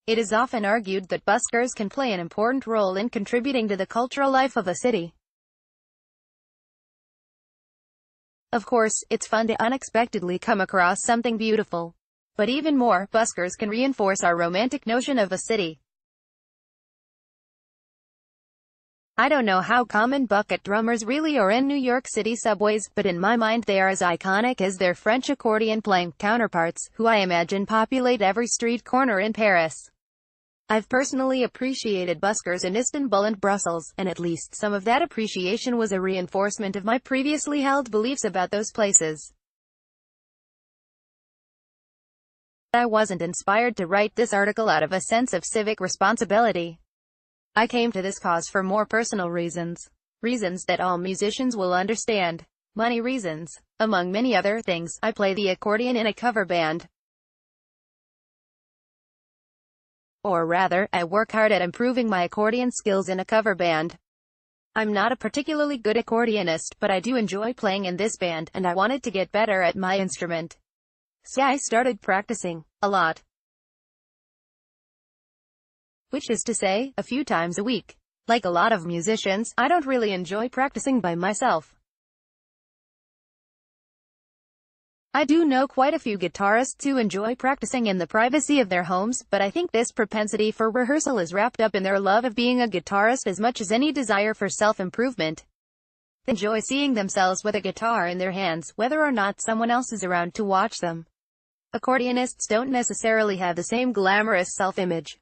It is often argued that buskers can play an important role in contributing to the cultural life of a city. Of course, it's fun to unexpectedly come across something beautiful. But even more, buskers can reinforce our romantic notion of a city. I don't know how common bucket drummers really are in New York City subways, but in my mind they are as iconic as their French accordion-playing counterparts, who I imagine populate every street corner in Paris. I've personally appreciated buskers in Istanbul and Brussels, and at least some of that appreciation was a reinforcement of my previously held beliefs about those places. I wasn't inspired to write this article out of a sense of civic responsibility. I came to this cause for more personal reasons. Reasons that all musicians will understand. Money reasons. Among many other things, I play the accordion in a cover band. Or rather, I work hard at improving my accordion skills in a cover band. I'm not a particularly good accordionist, but I do enjoy playing in this band, and I wanted to get better at my instrument. So I started practicing. A lot. Which is to say, a few times a week. Like a lot of musicians, I don't really enjoy practicing by myself. I do know quite a few guitarists who enjoy practicing in the privacy of their homes, but I think this propensity for rehearsal is wrapped up in their love of being a guitarist as much as any desire for self-improvement. They enjoy seeing themselves with a guitar in their hands, whether or not someone else is around to watch them. Accordionists don't necessarily have the same glamorous self-image.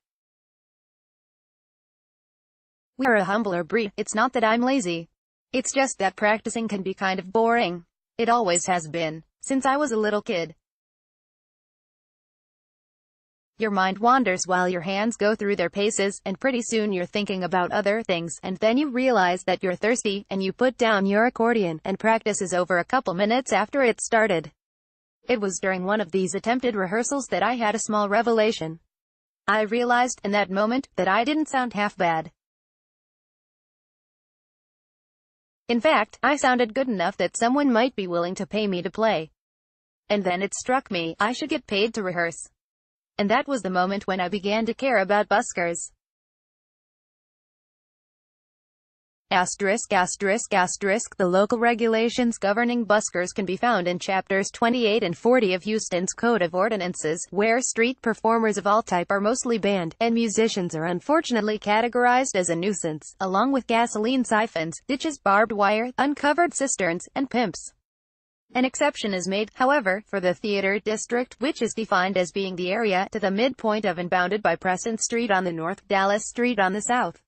We're a humbler breed. It's not that I'm lazy. It's just that practicing can be kind of boring. It always has been, since I was a little kid. Your mind wanders while your hands go through their paces, and pretty soon you're thinking about other things, and then you realize that you're thirsty, and you put down your accordion, and practice is over a couple minutes after it started. It was during one of these attempted rehearsals that I had a small revelation. I realized, in that moment, that I didn't sound half bad. In fact, I sounded good enough that someone might be willing to pay me to play. And then it struck me, I should get paid to rehearse. And that was the moment when I began to care about buskers. The local regulations governing buskers can be found in chapters 28 and 40 of Houston's Code of Ordinances, where street performers of all type are mostly banned, and musicians are unfortunately categorized as a nuisance, along with gasoline siphons, ditches, barbed wire, uncovered cisterns, and pimps. An exception is made, however, for the theater district, which is defined as being the area to the midpoint of and bounded by Preston Street on the north, Dallas Street on the south,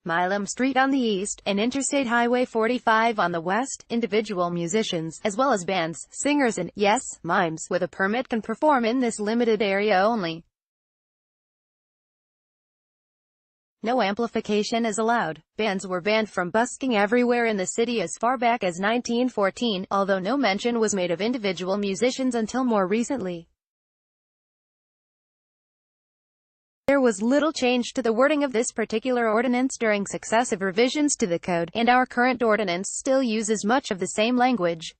Milam Street on the east, and Interstate Highway 45 on the west. Individual musicians, as well as bands, singers and, yes, mimes, with a permit can perform in this limited area only. No amplification is allowed. Bands were banned from busking everywhere in the city as far back as 1914, although no mention was made of individual musicians until more recently. There was little change to the wording of this particular ordinance during successive revisions to the code, and our current ordinance still uses much of the same language.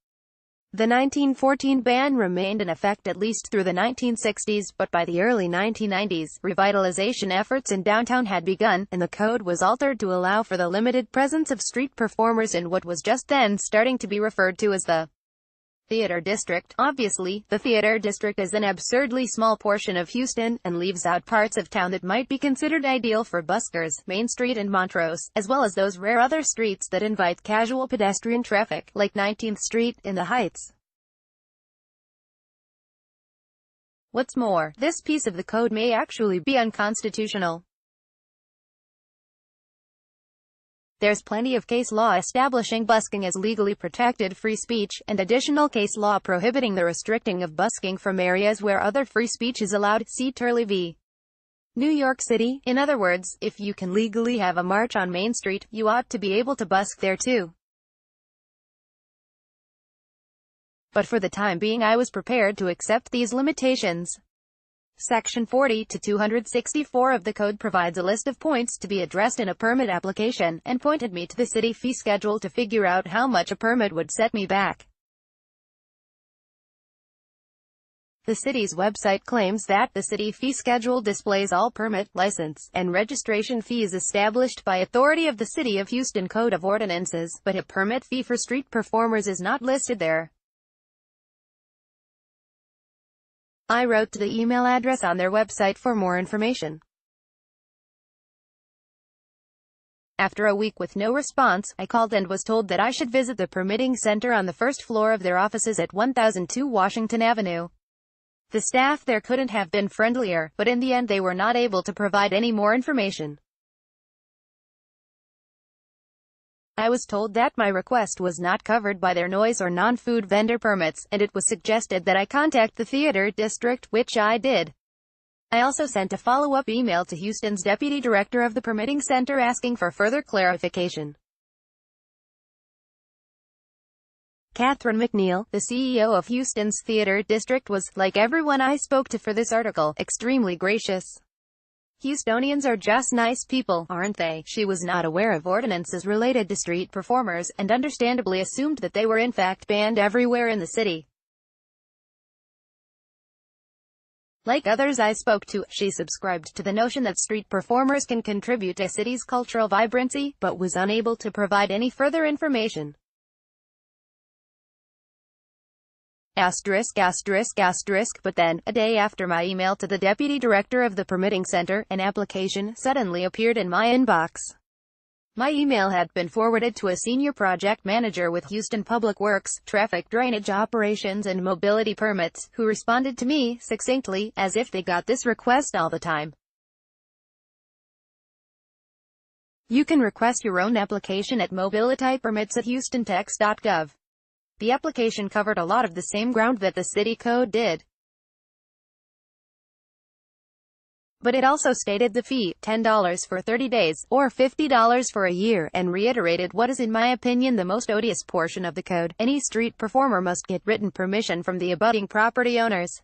The 1914 ban remained in effect at least through the 1960s, but by the early 1990s, revitalization efforts in downtown had begun, and the code was altered to allow for the limited presence of street performers in what was just then starting to be referred to as the Theater District. Obviously, the Theater District is an absurdly small portion of Houston, and leaves out parts of town that might be considered ideal for buskers, Main Street and Montrose, as well as those rare other streets that invite casual pedestrian traffic, like 19th Street in the Heights. What's more, this piece of the code may actually be unconstitutional. There's plenty of case law establishing busking as legally protected free speech, and additional case law prohibiting the restricting of busking from areas where other free speech is allowed. See Turley v. New York City. In other words, if you can legally have a march on Main Street, you ought to be able to busk there too. But for the time being I was prepared to accept these limitations. Section 40 to 264 of the code provides a list of points to be addressed in a permit application, and pointed me to the city fee schedule to figure out how much a permit would set me back. The city's website claims that the city fee schedule displays all permit, license, and registration fees established by authority of the City of Houston Code of Ordinances, but a permit fee for street performers is not listed there. I wrote to the email address on their website for more information. After a week with no response, I called and was told that I should visit the permitting center on the first floor of their offices at 1002 Washington Avenue. The staff there couldn't have been friendlier, but in the end they were not able to provide any more information. I was told that my request was not covered by their noise or non-food vendor permits, and it was suggested that I contact the theater district, which I did. I also sent a follow-up email to Houston's deputy director of the permitting center asking for further clarification. Catherine McNeil, the CEO of Houston's theater district, was, like everyone I spoke to for this article, extremely gracious. Houstonians are just nice people, aren't they? She was not aware of ordinances related to street performers, and understandably assumed that they were in fact banned everywhere in the city. Like others I spoke to, she subscribed to the notion that street performers can contribute to a city's cultural vibrancy, but was unable to provide any further information. But then, a day after my email to the deputy director of the permitting center, an application suddenly appeared in my inbox. My email had been forwarded to a senior project manager with Houston Public Works, Traffic Drainage Operations and Mobility Permits, who responded to me, succinctly, as if they got this request all the time. You can request your own application at mobilitypermits@houstontex.gov. The application covered a lot of the same ground that the city code did. But it also stated the fee, $10 for 30 days, or $50 for a year, and reiterated what is in my opinion the most odious portion of the code: any street performer must get written permission from the abutting property owners.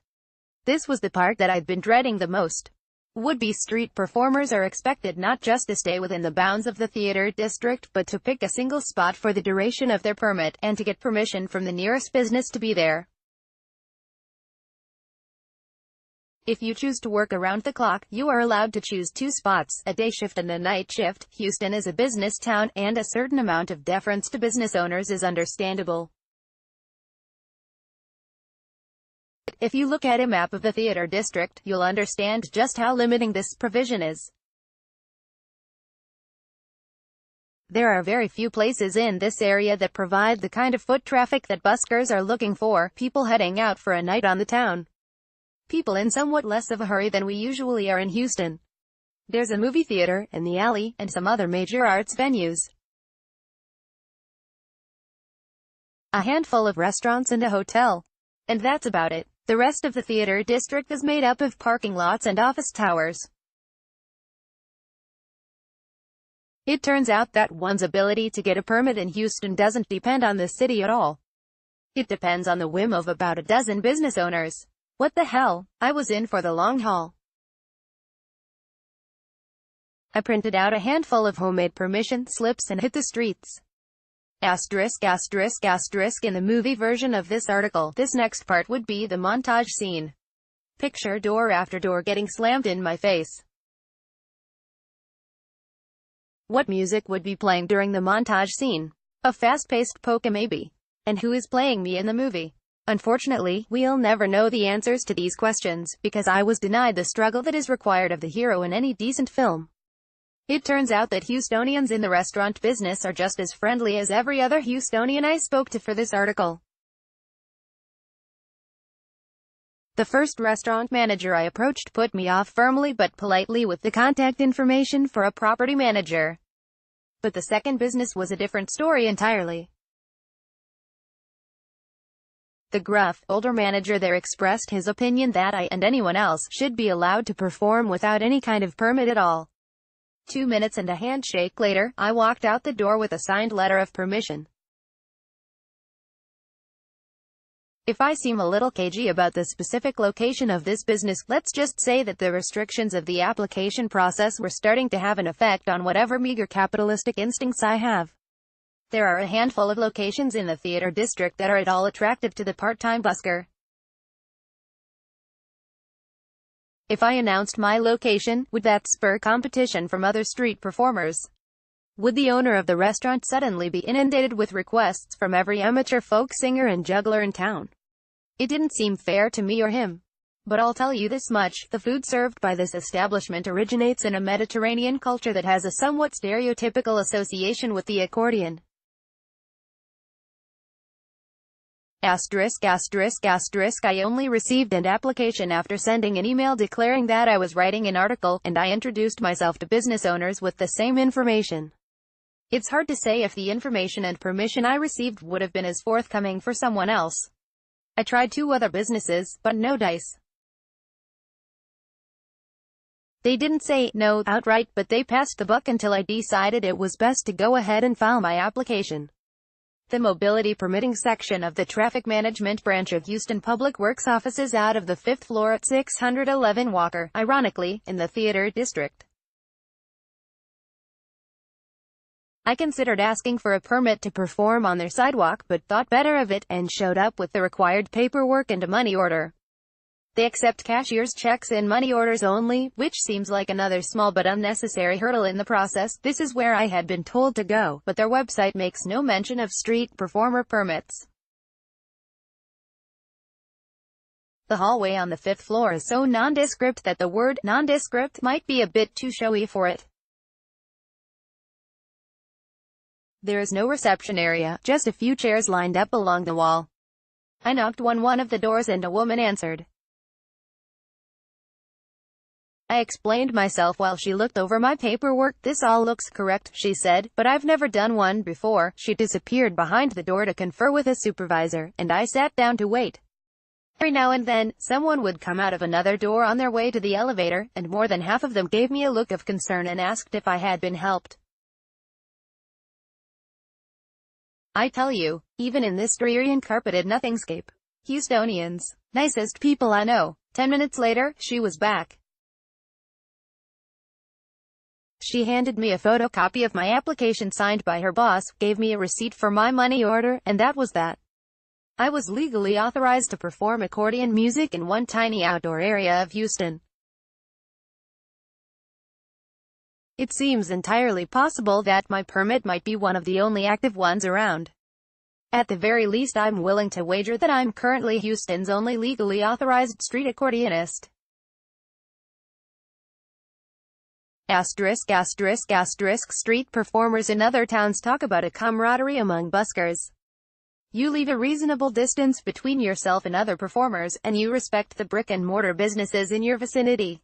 This was the part that I'd been dreading the most. Would-be street performers are expected not just to stay within the bounds of the theater district, but to pick a single spot for the duration of their permit, and to get permission from the nearest business to be there. If you choose to work around the clock, you are allowed to choose 2 spots, a day shift and a night shift. Houston is a business town, and a certain amount of deference to business owners is understandable. If you look at a map of the theater district, you'll understand just how limiting this provision is. There are very few places in this area that provide the kind of foot traffic that buskers are looking for, people heading out for a night on the town. People in somewhat less of a hurry than we usually are in Houston. There's a movie theater, and the alley, and some other major arts venues. A handful of restaurants and a hotel. And that's about it. The rest of the theater district is made up of parking lots and office towers. It turns out that one's ability to get a permit in Houston doesn't depend on the city at all. It depends on the whim of about a dozen business owners. What the hell? I was in for the long haul. I printed out a handful of homemade permission slips and hit the streets. In the movie version of this article, this next part would be the montage scene. Picture door after door getting slammed in my face. What music would be playing during the montage scene? A fast-paced polka maybe. And who is playing me in the movie? Unfortunately, we'll never know the answers to these questions, because I was denied the struggle that is required of the hero in any decent film. It turns out that Houstonians in the restaurant business are just as friendly as every other Houstonian I spoke to for this article. The first restaurant manager I approached put me off firmly but politely with the contact information for a property manager. But the second business was a different story entirely. The gruff, older manager there expressed his opinion that I, and anyone else, should be allowed to perform without any kind of permit at all. 2 minutes and a handshake later, I walked out the door with a signed letter of permission. If I seem a little cagey about the specific location of this business, let's just say that the restrictions of the application process were starting to have an effect on whatever meager capitalistic instincts I have. There are a handful of locations in the theater district that are at all attractive to the part-time busker. If I announced my location, would that spur competition from other street performers? Would the owner of the restaurant suddenly be inundated with requests from every amateur folk singer and juggler in town? It didn't seem fair to me or him. But I'll tell you this much, the food served by this establishment originates in a Mediterranean culture that has a somewhat stereotypical association with the accordion. I only received an application after sending an email declaring that I was writing an article, and I introduced myself to business owners with the same information. It's hard to say if the information and permission I received would have been as forthcoming for someone else. I tried 2 other businesses, but no dice. They didn't say no outright, but they passed the buck until I decided it was best to go ahead and file my application. The mobility permitting section of the traffic management branch of Houston Public Works offices out of the 5th floor at 611 Walker, ironically, in the theater district. I considered asking for a permit to perform on their sidewalk, but thought better of it, and showed up with the required paperwork and a money order. They accept cashier's checks and money orders only, which seems like another small but unnecessary hurdle in the process. This is where I had been told to go, but their website makes no mention of street performer permits. The hallway on the 5th floor is so nondescript that the word nondescript might be a bit too showy for it. There is no reception area, just a few chairs lined up along the wall. I knocked on one of the doors and a woman answered. I explained myself while she looked over my paperwork. This all looks correct, she said, but I've never done one before. She disappeared behind the door to confer with a supervisor, and I sat down to wait. Every now and then, someone would come out of another door on their way to the elevator, and more than half of them gave me a look of concern and asked if I had been helped. I tell you, even in this dreary and carpeted nothingscape, Houstonians, nicest people I know. 10 minutes later, she was back. She handed me a photocopy of my application signed by her boss, gave me a receipt for my money order, and that was that. I was legally authorized to perform accordion music in one tiny outdoor area of Houston. It seems entirely possible that my permit might be one of the only active ones around. At the very least, I'm willing to wager that I'm currently Houston's only legally authorized street accordionist. Street performers in other towns talk about a camaraderie among buskers. You leave a reasonable distance between yourself and other performers, and you respect the brick-and-mortar businesses in your vicinity.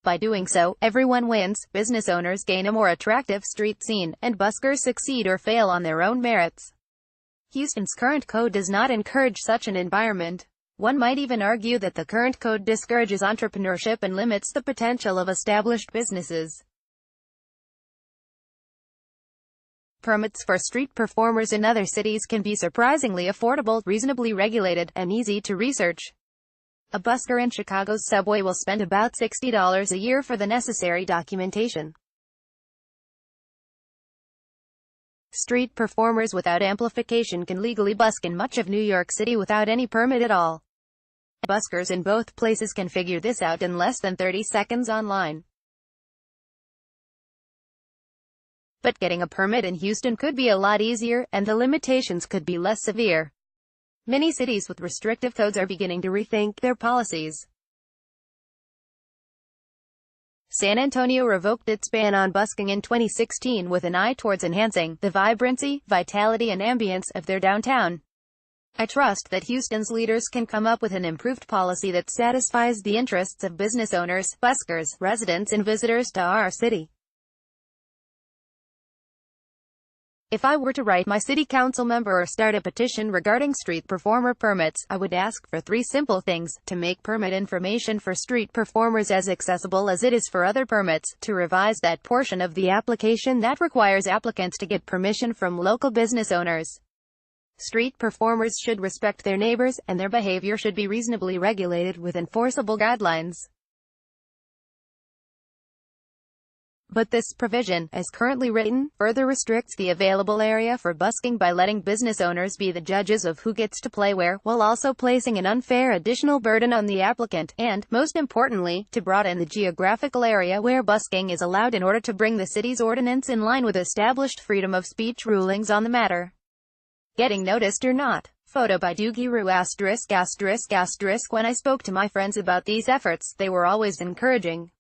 By doing so, everyone wins. Business owners gain a more attractive street scene, and buskers succeed or fail on their own merits. Houston's current code does not encourage such an environment. One might even argue that the current code discourages entrepreneurship and limits the potential of established businesses. Permits for street performers in other cities can be surprisingly affordable, reasonably regulated, and easy to research. A busker in Chicago's subway will spend about $60 a year for the necessary documentation. Street performers without amplification can legally busk in much of New York City without any permit at all. Buskers in both places can figure this out in less than 30 seconds online. But getting a permit in Houston could be a lot easier, and the limitations could be less severe. Many cities with restrictive codes are beginning to rethink their policies. San Antonio revoked its ban on busking in 2016 with an eye towards enhancing the vibrancy, vitality and ambience of their downtown. I trust that Houston's leaders can come up with an improved policy that satisfies the interests of business owners, buskers, residents and visitors to our city. If I were to write my city council member or start a petition regarding street performer permits, I would ask for 3 simple things: to make permit information for street performers as accessible as it is for other permits, to revise that portion of the application that requires applicants to get permission from local business owners. Street performers should respect their neighbors, and their behavior should be reasonably regulated with enforceable guidelines. But this provision, as currently written, further restricts the available area for busking by letting business owners be the judges of who gets to play where, while also placing an unfair additional burden on the applicant, and, most importantly, to broaden the geographical area where busking is allowed in order to bring the city's ordinance in line with established freedom of speech rulings on the matter. Getting noticed or not. Photo by Dugiru *****. When I spoke to my friends about these efforts, they were always encouraging.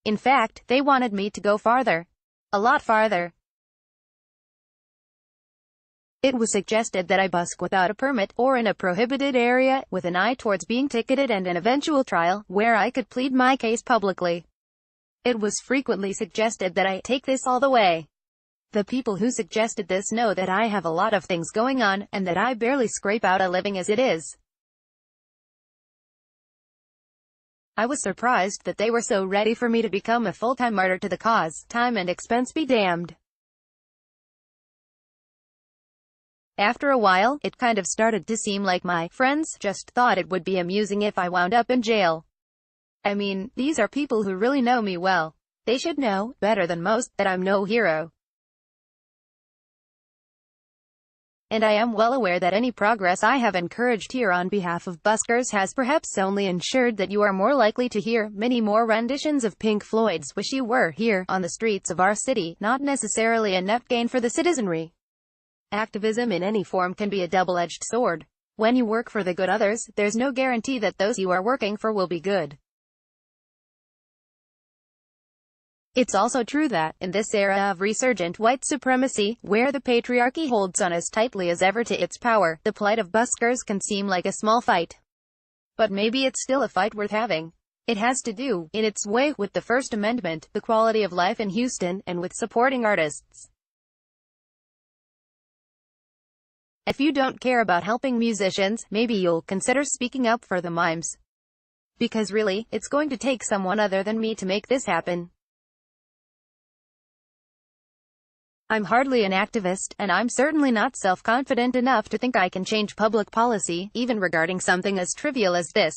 In fact, they wanted me to go farther. A lot farther. It was suggested that I busk without a permit, or in a prohibited area, with an eye towards being ticketed and an eventual trial, where I could plead my case publicly. It was frequently suggested that I take this all the way. The people who suggested this know that I have a lot of things going on, and that I barely scrape out a living as it is. I was surprised that they were so ready for me to become a full-time martyr to the cause. Time and expense be damned. After a while, it kind of started to seem like my friends just thought it would be amusing if I wound up in jail. I mean, these are people who really know me well. They should know, better than most, that I'm no hero. And I am well aware that any progress I have encouraged here on behalf of buskers has perhaps only ensured that you are more likely to hear many more renditions of Pink Floyd's "Wish You Were Here" on the streets of our city, not necessarily a net gain for the citizenry. Activism in any form can be a double-edged sword. When you work for the good others, there's no guarantee that those you are working for will be good. It's also true that, in this era of resurgent white supremacy, where the patriarchy holds on as tightly as ever to its power, the plight of buskers can seem like a small fight. But maybe it's still a fight worth having. It has to do, in its way, with the First Amendment, the quality of life in Houston, and with supporting artists. If you don't care about helping musicians, maybe you'll consider speaking up for the mimes. Because really, it's going to take someone other than me to make this happen. I'm hardly an activist, and I'm certainly not self-confident enough to think I can change public policy, even regarding something as trivial as this.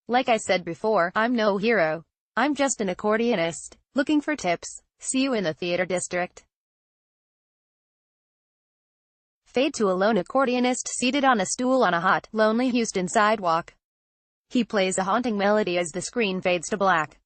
Like I said before, I'm no hero. I'm just an accordionist, looking for tips. See you in the theater district. Fade to a lone accordionist seated on a stool on a hot, lonely Houston sidewalk. He plays a haunting melody as the screen fades to black.